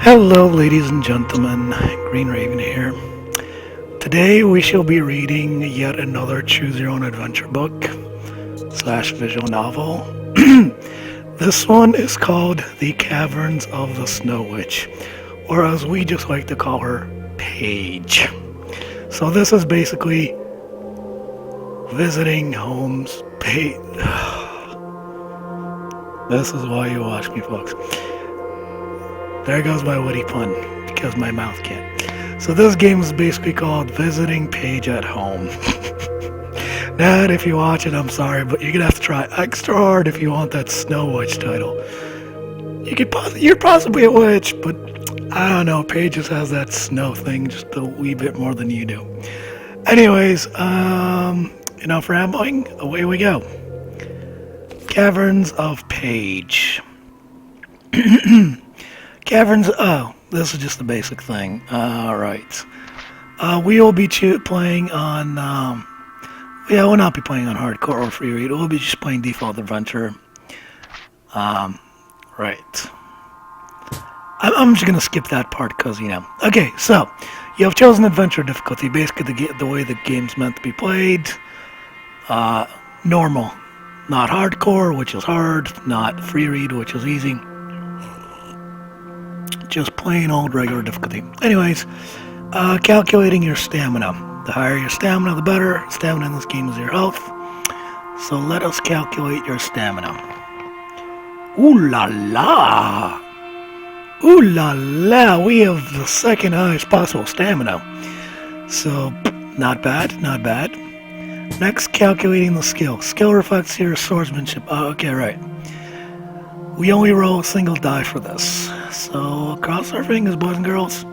Hello, ladies and gentlemen. Green Raven here. Today we shall be reading yet another Choose Your Own Adventure book slash visual novel. This one is called The Caverns of the Snow Witch, or as we just like to call her, Paige. So this is basically visiting homes. This is why you watch me, folks. There goes my witty pun, because my mouth can't. So this game is basically called Visiting Paige at Home. Now, if you watch it, I'm sorry, but you're gonna have to try extra hard if you want that Snow Witch title. You're possibly a witch, but I don't know, Paige just has that snow thing just a wee bit more than you do. Anyways, enough rambling, away we go. Caverns of Paige. Caverns, this is just the basic thing. Alright. We will be playing on, we'll not be playing on hardcore or free read. We'll be just playing default adventure. Right. I'm just gonna skip that part because, Okay, so, you have chosen adventure difficulty. Basically, the way the game's meant to be played. Normal. Not hardcore, which is hard. Not free read, which is easy. Just plain old regular difficulty. Anyways, calculating your stamina. The higher your stamina, the better. Stamina in this game is your health. So let us calculate your stamina. Ooh la la! Ooh la la! We have the second highest possible stamina. So, not bad, not bad. Next, calculating the skill. Skill reflects your swordsmanship. Oh, okay, right. We only roll a single die for this. So, cross our fingers, boys and girls.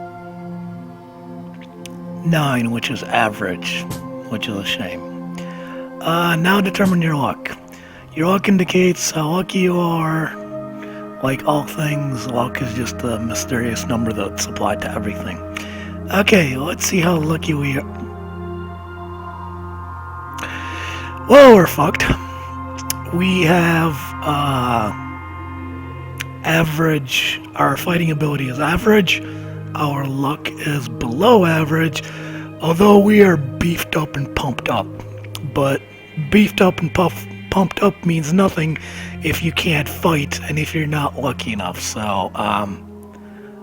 9, which is average, which is a shame. Now determine your luck. Your luck indicates how lucky you are. Like all things, luck is just a mysterious number that's applied to everything. Okay, let's see how lucky we are. Well, we're fucked. We have, average. Our fighting ability is average. Our luck is below average, although we are beefed up and pumped up. But beefed up and pumped up means nothing if you can't fight and if you're not lucky enough. So,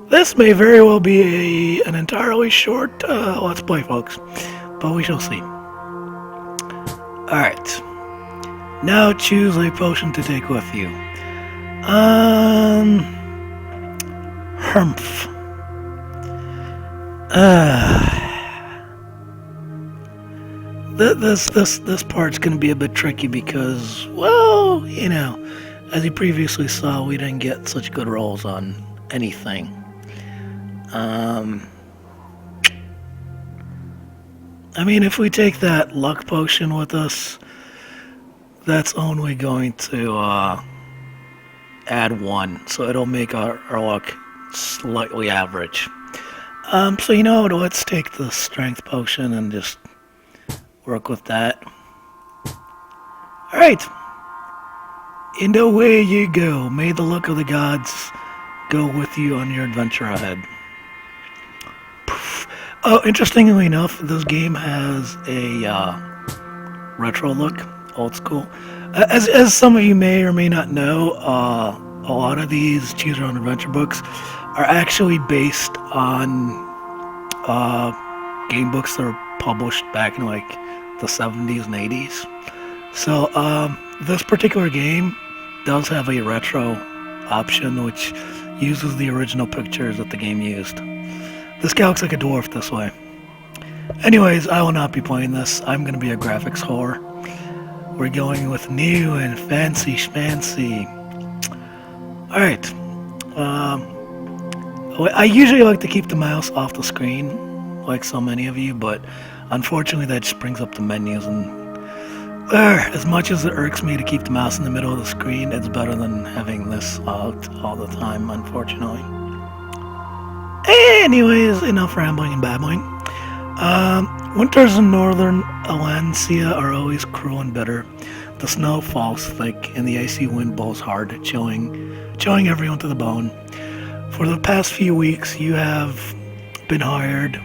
this may very well be an entirely short Let's Play, folks. But we shall see. Alright. Now choose a potion to take with you. Humph. This part's gonna be a bit tricky because, well, as you previously saw, we didn't get such good rolls on anything. I mean, if we take that luck potion with us, that's only going to, add 1, so it'll make our luck slightly average. So you know what, let's take the strength potion and just work with that. Alright. And away you go. May the luck of the gods go with you on your adventure ahead. Oh, interestingly enough, this game has a retro look, old school. As some of you may or may not know, a lot of these Choose Your Own Adventure books are actually based on game books that were published back in like the 70s and 80s. So this particular game does have a retro option which uses the original pictures that the game used. This guy looks like a dwarf this way. Anyways, I will not be playing this. I'm going to be a graphics whore. We're going with new and fancy schmancy. Alright. I usually like to keep the mouse off the screen, like so many of you, but unfortunately that just brings up the menus, and as much as it irks me to keep the mouse in the middle of the screen, it's better than having this out all the time, unfortunately. Anyways, enough rambling and babbling. Winters in northern Alancia are always cruel and bitter. The snow falls thick and the icy wind blows hard, chilling everyone to the bone. For the past few weeks, you have been hired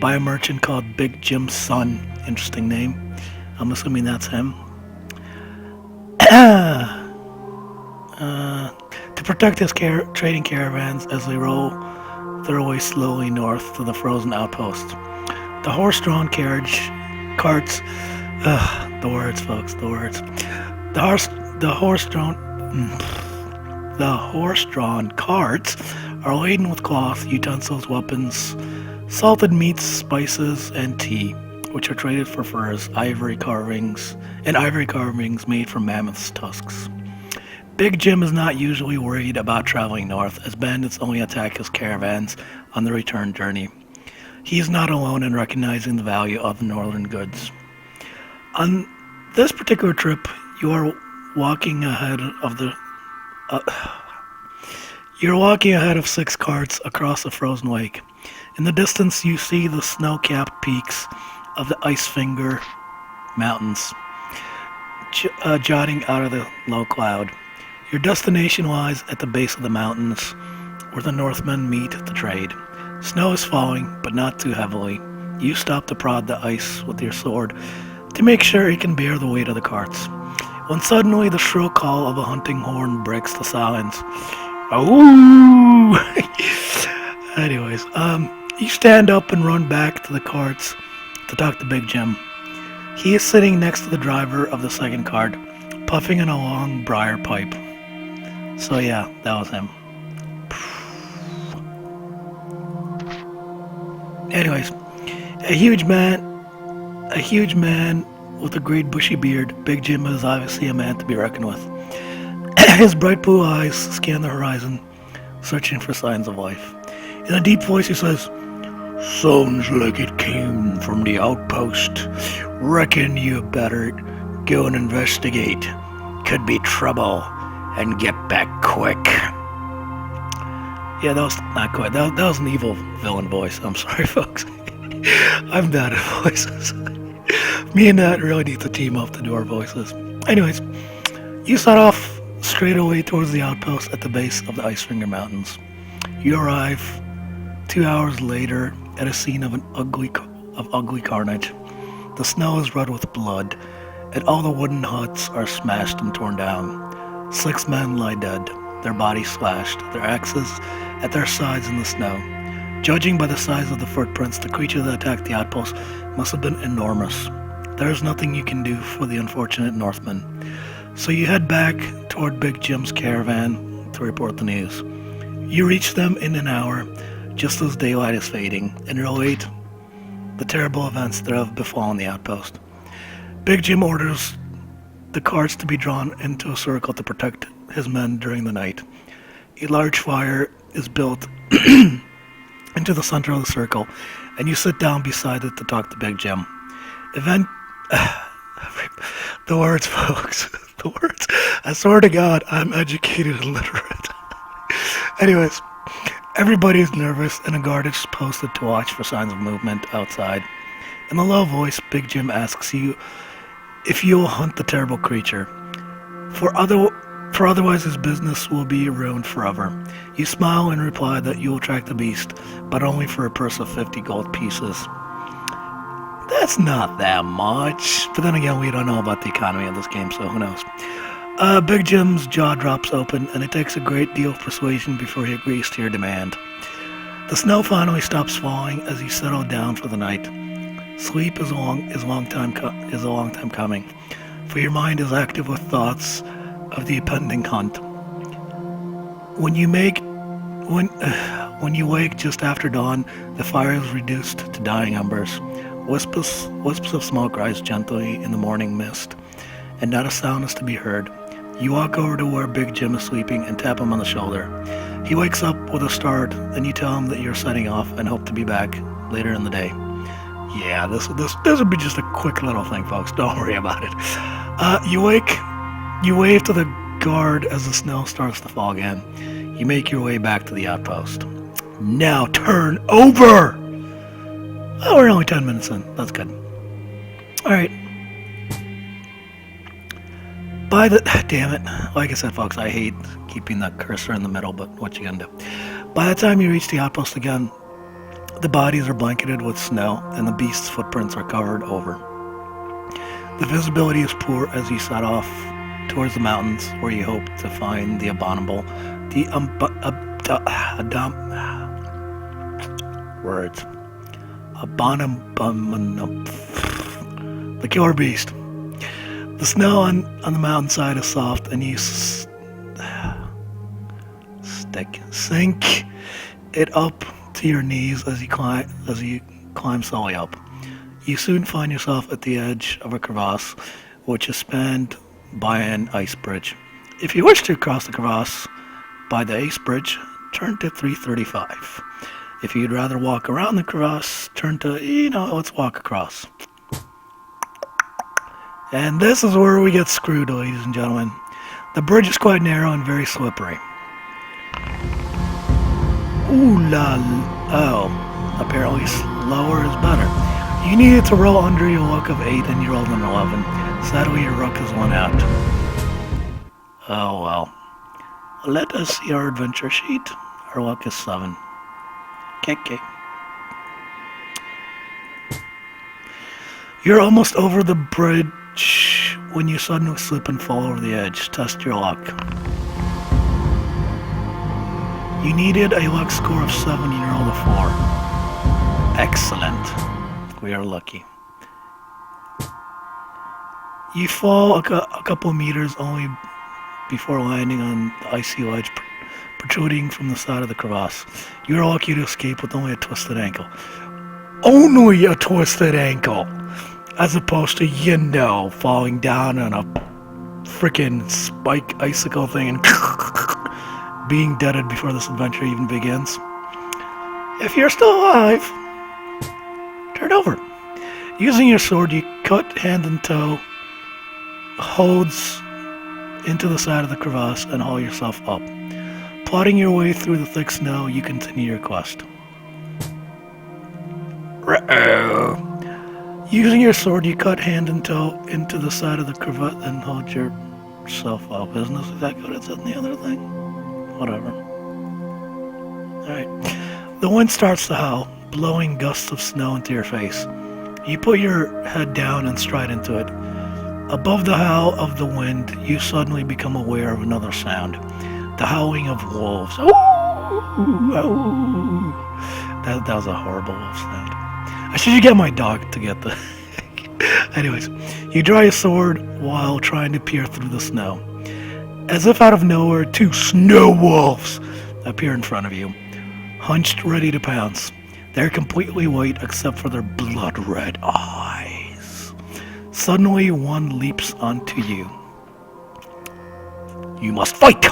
by a merchant called Big Jim's son. Interesting name. I'm assuming that's him. To protect his trading caravans as they roll their way slowly north to the frozen outpost. The horse-drawn carts, the words, folks, the words. The horse-drawn carts are laden with cloth, utensils, weapons, salted meats, spices, and tea, which are traded for furs, ivory carvings made from mammoths' tusks. Big Jim is not usually worried about traveling north, as bandits only attack his caravans on the return journey. He is not alone in recognizing the value of the northern goods. On this particular trip, you are walking ahead of 6 carts across a frozen lake. In the distance, you see the snow-capped peaks of the Icefinger Mountains jutting out of the low cloud. Your destination lies at the base of the mountains, where the Northmen meet to trade. Snow is falling, but not too heavily. You stop to prod the ice with your sword to make sure it can bear the weight of the carts. When suddenly the shrill call of a hunting horn breaks the silence. Ooh! Anyways, you stand up and run back to the carts to talk to Big Jim. He is sitting next to the driver of the second cart, puffing in a long briar pipe. So yeah, that was him. Anyways, a huge man with a great bushy beard. Big Jim is obviously a man to be reckoned with. His bright blue eyes scan the horizon, searching for signs of life. In a deep voice he says, "Sounds like it came from the outpost. Reckon you better go and investigate. Could be trouble, and get back quick." Yeah, that was not quite. That was an evil villain voice. I'm sorry, folks. I'm bad at voices. Me and Nat really need to team up to do our voices. Anyways, you set off straight away towards the outpost at the base of the Icefinger Mountains. You arrive 2 hours later at a scene of ugly carnage. The snow is red with blood, and all the wooden huts are smashed and torn down. 6 men lie dead, their bodies slashed, their axes at their sides in the snow. Judging by the size of the footprints, the creature that attacked the outpost must have been enormous. There is nothing you can do for the unfortunate Northmen. So you head back toward Big Jim's caravan to report the news. You reach them in an hour, just as daylight is fading, and relate the terrible events that have befallen the outpost. Big Jim orders the carts to be drawn into a circle to protect his men during the night. A large fire is built into the center of the circle, and you sit down beside it to talk to Big Jim. The words, folks. The words. I swear to God, I'm educated and literate. Anyways, everybody is nervous, and a guard is posted to watch for signs of movement outside. In a low voice, Big Jim asks you if you will hunt the terrible creature. For otherwise his business will be ruined forever. You smile and reply that you will track the beast, but only for a purse of 50 gold pieces. That's not that much. But then again, we don't know about the economy of this game, so who knows. Big Jim's jaw drops open, and it takes a great deal of persuasion before he agrees to your demand. The snow finally stops falling as you settle down for the night. Sleep is a long time coming, for your mind is active with thoughts of the impending hunt. When you wake just after dawn, the fire is reduced to dying embers. Wisps of smoke rise gently in the morning mist, and not a sound is to be heard. You walk over to where Big Jim is sleeping and tap him on the shoulder. He wakes up with a start, and you tell him that you're setting off and hope to be back later in the day. Yeah, this would be just a quick little thing, folks. Don't worry about it. You wave to the guard as the snow starts to fall again. You make your way back to the outpost. Now turn over! Oh, we're only 10 minutes in. That's good. Alright. Damn it. Like I said, folks, I hate keeping that cursor in the middle, but what you gonna do? By the time you reach the outpost again, the bodies are blanketed with snow and the beast's footprints are covered over. The visibility is poor as you set off towards the mountains where you hope to find the abominable, the killer beast. The snow on the mountainside is soft and you sink it up to your knees as you climb slowly up. You soon find yourself at the edge of a crevasse, which is spanned by an ice bridge. If you wish to cross the crevasse by the ice bridge, turn to 335. If you'd rather walk around the crevasse, turn to, let's walk across. And this is where we get screwed, ladies and gentlemen. The bridge is quite narrow and very slippery. Ooh la, oh, apparently slower is better. You needed to roll under your luck of 8 and you rolled an 11. Sadly, your luck is 1 out. Oh well. Let us see our adventure sheet. Our luck is 7. Okay. You're almost over the bridge when you suddenly slip and fall over the edge. Test your luck. You needed a luck score of 7 and you rolled a 4. Excellent. We are lucky. You fall a couple of meters only before landing on the icy ledge protruding from the side of the crevasse. You're lucky to escape with only a twisted ankle. Only a twisted ankle! As opposed to, falling down on a freaking spike icicle thing and being deaded before this adventure even begins. If you're still alive, turn over. Using your sword, you cut hand and toe holds into the side of the crevasse and haul yourself up. Plodding your way through the thick snow, you continue your quest. Using your sword, you cut hand and toe into the side of the crevasse and hold yourself up. Isn't this exactly what it said in the other thing? Whatever. Alright. The wind starts to howl, blowing gusts of snow into your face. You put your head down and stride into it. Above the howl of the wind, you suddenly become aware of another sound. The howling of wolves. Ooh, ooh. That was a horrible wolf sound. I should get my dog to get the... Anyways, you draw your sword while trying to peer through the snow. As if out of nowhere, 2 snow wolves appear in front of you, hunched ready to pounce. They're completely white except for their blood-red eyes. Suddenly, one leaps onto you. You must fight!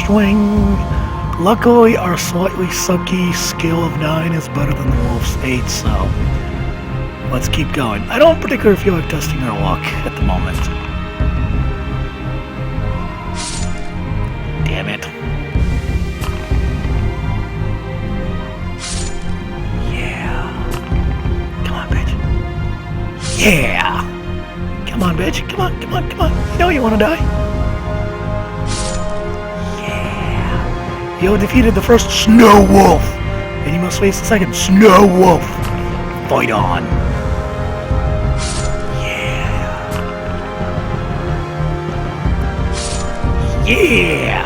Swing! Luckily, our slightly sucky skill of 9 is better than the wolf's 8, so let's keep going. I don't particularly feel like testing our luck at the moment. Damn it. Yeah. Come on, bitch. Yeah. Come on, bitch. Come on. You know you want to die. Yeah. You have defeated the first snow wolf, and you must face the second snow wolf. Fight on. Yeah. Yeah.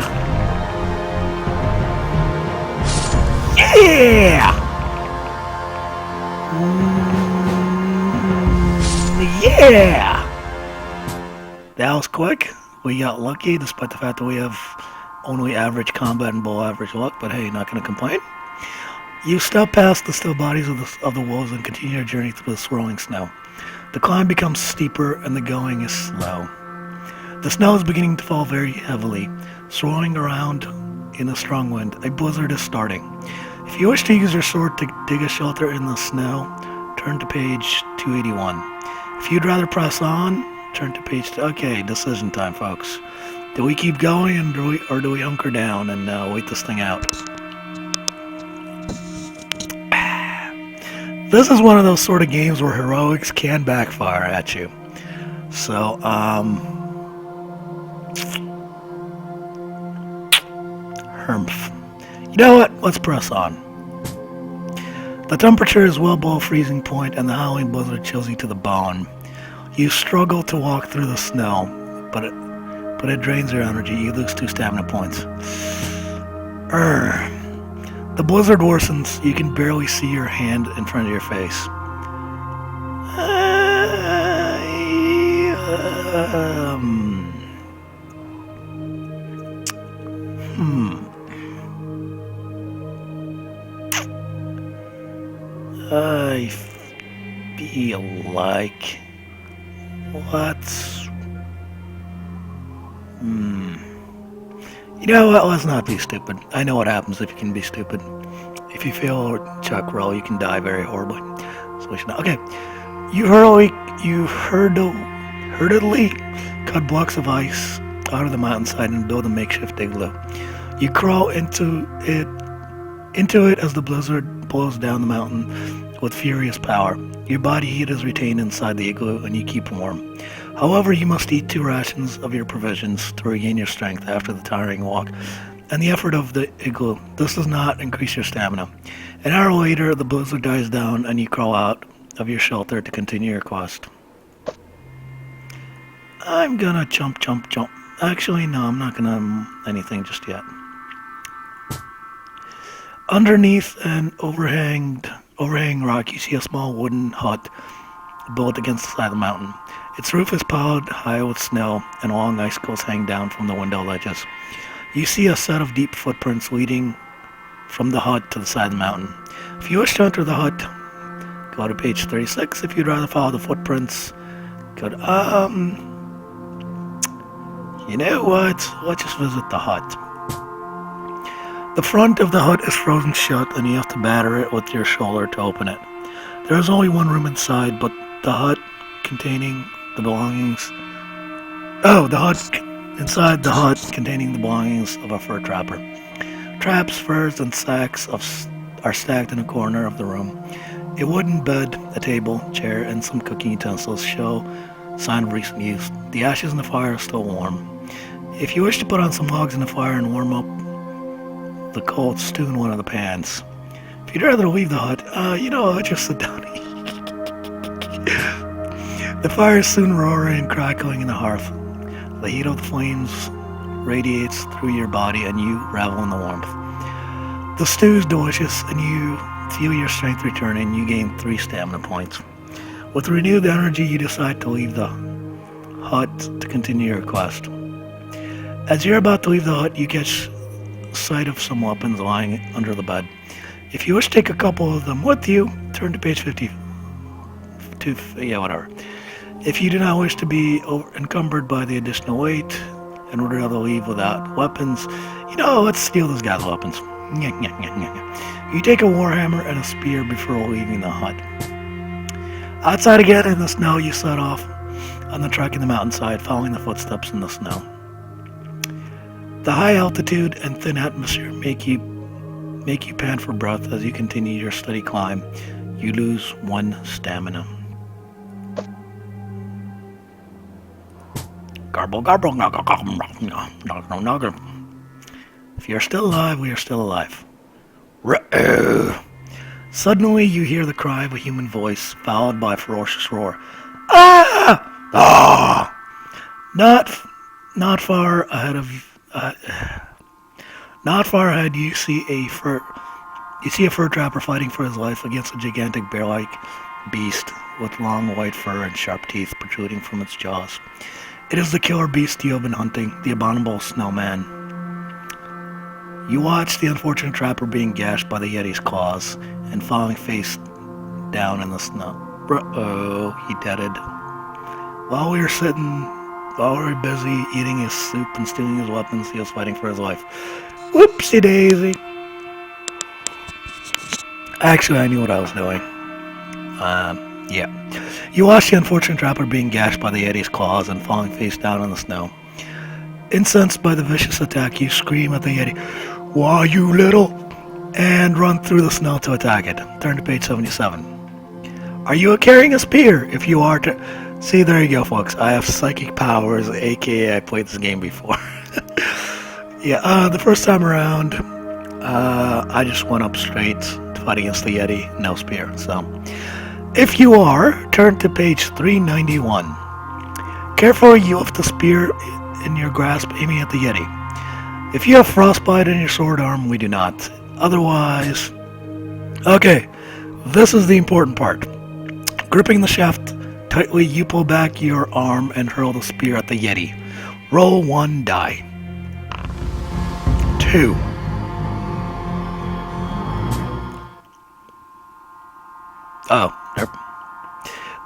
Yeah. Yeah. That was quick. We got lucky, despite the fact that we have only average combat and below average luck, but hey, not going to complain. You step past the still bodies of the wolves and continue your journey through the swirling snow. The climb becomes steeper and the going is slow. The snow is beginning to fall very heavily, swirling around in a strong wind. A blizzard is starting. If you wish to use your sword to dig a shelter in the snow, turn to page 281. If you'd rather press on, turn to page 2. Okay, decision time, folks. Do we keep going or do we hunker down and wait this thing out? This is one of those sort of games where heroics can backfire at you. So, Humph. You know what? Let's press on. The temperature is well below freezing point and the howling blizzard chills you to the bone. You struggle to walk through the snow, but it drains your energy. You lose 2 stamina points. The blizzard worsens. You can barely see your hand in front of your face. I feel like let's you know what, let's not be stupid. I know what happens if you can be stupid. If you fail or chuck roll, you can die very horribly. So we should not. Okay. You hurriedly cut blocks of ice out of the mountainside and build a makeshift igloo. You crawl into it as the blizzard blows down the mountain with furious power. Your body heat is retained inside the igloo and you keep warm. However, you must eat 2 rations of your provisions to regain your strength after the tiring walk and the effort of the igloo. This does not increase your stamina. An hour later, the blizzard dies down and you crawl out of your shelter to continue your quest. I'm gonna jump. Actually, no, I'm not gonna anything just yet. Underneath an overhanging rock, you see a small wooden hut built against the side of the mountain. Its roof is piled high with snow, and long icicles hang down from the window ledges. You see a set of deep footprints leading from the hut to the side of the mountain. If you wish to enter the hut, go to page 36. If you'd rather follow the footprints, go to, you know what? Let's just visit the hut. The front of the hut is frozen shut and you have to batter it with your shoulder to open it. There is only one room inside, but the hut containing the belongings... inside the hut containing the belongings of a fur trapper. Traps, furs, and sacks are stacked in a corner of the room. A wooden bed, a table, chair, and some cooking utensils show sign of recent use. The ashes in the fire are still warm. If you wish to put on some logs in the fire and warm up the cold stew in one of the pans. If you'd rather leave the hut, just sit down. The fire is soon roaring and crackling in the hearth. The heat of the flames radiates through your body and you revel in the warmth. The stew is delicious and you feel your strength returning. You gain 3 stamina points. With renewed energy, you decide to leave the hut to continue your quest. As you're about to leave the hut, you catch sight of some weapons lying under the bed. If you wish to take a couple of them with you, turn to page 50. Whatever. If you do not wish to be encumbered by the additional weight in order to leave without weapons, let's steal this guy's weapons. You take a warhammer and a spear before leaving the hut. Outside again in the snow, you set off on the trek in the mountainside, following the footsteps in the snow. The high altitude and thin atmosphere make you pant for breath as you continue your steady climb. You lose 1 stamina. Garble, garble, nuggle, nuggle. If you're still alive, we are still alive. Suddenly, you hear the cry of a human voice, followed by a ferocious roar. Ah! Ah! Not far ahead, you see a fur trapper fighting for his life against a gigantic bear-like beast with long white fur and sharp teeth protruding from its jaws. It is the killer beast you have been hunting, the abominable snowman. You watch the unfortunate trapper being gashed by the Yeti's claws and falling face down in the snow. He deaded. While we were busy eating his soup and stealing his weapons, he was fighting for his life. Whoopsie daisy. Actually, I knew what I was doing. Yeah. You watch the unfortunate trapper being gashed by the Yeti's claws and falling face down in the snow. Incensed by the vicious attack, you scream at the Yeti, "Why, you little?" and run through the snow to attack it. Turn to page 77. Are you carrying a spear? If you are, See, there you go, folks. I have psychic powers, aka I played this game before. Yeah, the first time around, I just went up straight to fight against the Yeti, no spear. So, if you are, turn to page 391. Carefully, you lift the spear in your grasp, aiming at the Yeti. If you have frostbite in your sword arm, we do not. Otherwise... Okay, this is the important part. Gripping the shaft tightly, you pull back your arm and hurl the spear at the Yeti. Roll 1 die. 2. Oh, there.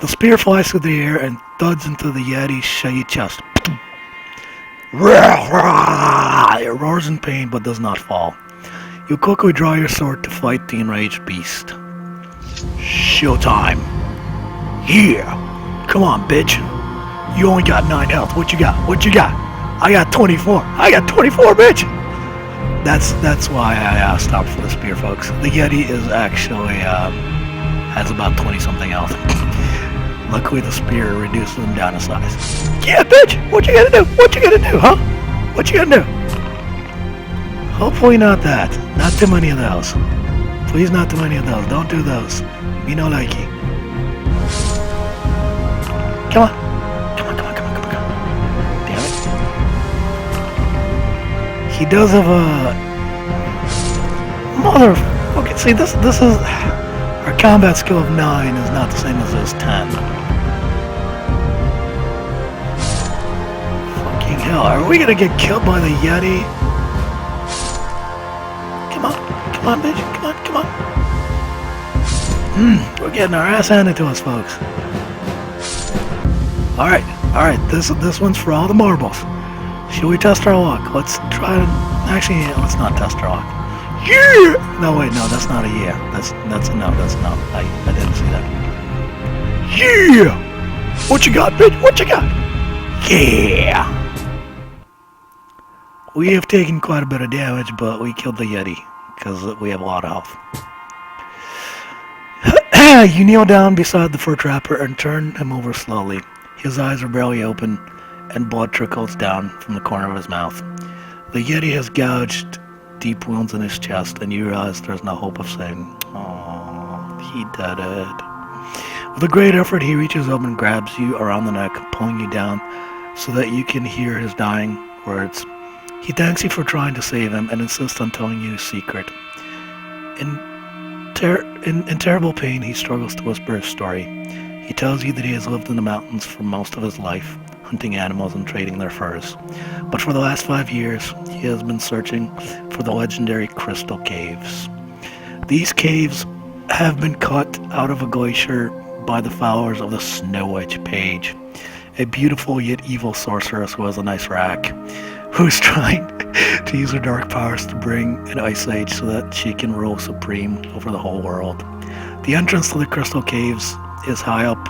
The spear flies through the air and thuds into the Yeti's shaggy chest. It roars in pain but does not fall. You quickly draw your sword to fight the enraged beast. Showtime. Yeah. Come on, bitch. You only got 9 health. What you got? What you got? I got 24. I got 24, bitch. That's why I stopped for the spear, folks. The Yeti is actually has about 20 something health. Luckily, the spear reduces them down to size. Yeah, bitch. What you gonna do? What you gonna do, huh? What you gonna do? Hopefully not that. Not too many of those. Please, not too many of those. Don't do those. Me no likey. Come on. Come on, come on, come on, come on, come on. Damn it. He does have a... Okay, see, this is... Our combat skill of 9 is not the same as his 10. Fucking hell, are we gonna get killed by the Yeti? Come on, bitch, come on. We're getting our ass handed to us, folks. Alright, this one's for all the marbles. Should we test our luck? Let's try to... Actually, yeah, let's not test our luck. Yeah! No, wait, no, that's not a yeah. That's a no, that's no. I didn't see that. Yeah! What you got, bitch? What you got? Yeah! We have taken quite a bit of damage, but we killed the Yeti, because we have a lot of health. You kneel down beside the fur trapper and turn him over slowly. His eyes are barely open, and blood trickles down from the corner of his mouth. The Yeti has gouged deep wounds in his chest, and you realize there's no hope of saving. Aww, he did it. With a great effort, he reaches up and grabs you around the neck, pulling you down so that you can hear his dying words. He thanks you for trying to save him and insists on telling you his secret. In terrible pain, he struggles to whisper his story. He tells you that he has lived in the mountains for most of his life, hunting animals and trading their furs. But for the last 5 years, he has been searching for the legendary Crystal Caves. These caves have been cut out of a glacier by the followers of the Snow Witch Paige, a beautiful yet evil sorceress who has a nice rack, who's trying to use her dark powers to bring an ice age so that she can rule supreme over the whole world. The entrance to the Crystal Caves is high up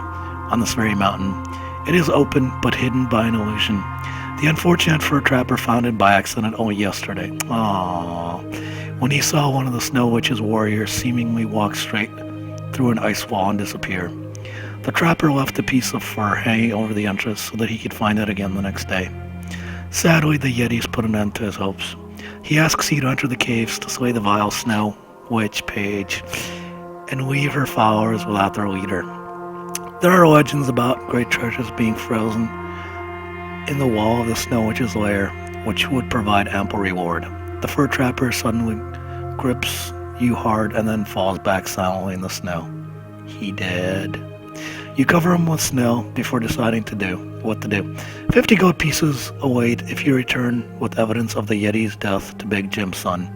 on this very mountain. It is open, but hidden by an illusion. The unfortunate fur trapper found it by accident only yesterday. Aww. When he saw one of the Snow Witch's warriors seemingly walk straight through an ice wall and disappear. The trapper left a piece of fur hanging over the entrance so that he could find it again the next day. Sadly, the Yetis put an end to his hopes. He asks you to enter the caves to slay the vile Snow Witch Paige and leave her followers without their leader. There are legends about great treasures being frozen in the wall of the Snow Witch's lair, which would provide ample reward. The fur trapper suddenly grips you hard and then falls back silently in the snow. He dead. You cover him with snow before deciding what to do. 50 gold pieces await if you return with evidence of the Yeti's death to Big Jim's son.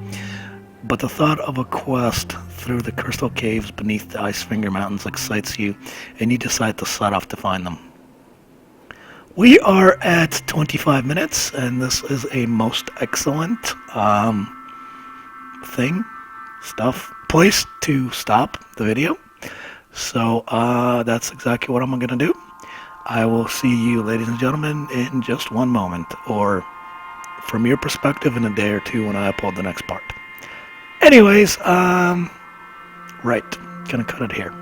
But the thought of a quest through the crystal caves beneath the Icefinger Mountains excites you, and you decide to set off to find them. We are at 25 minutes, and this is a most excellent place to stop the video. So that's exactly what I'm going to do. I will see you, ladies and gentlemen, in just one moment, or from your perspective in a day or two when I upload the next part. Anyways, right, gonna cut it here.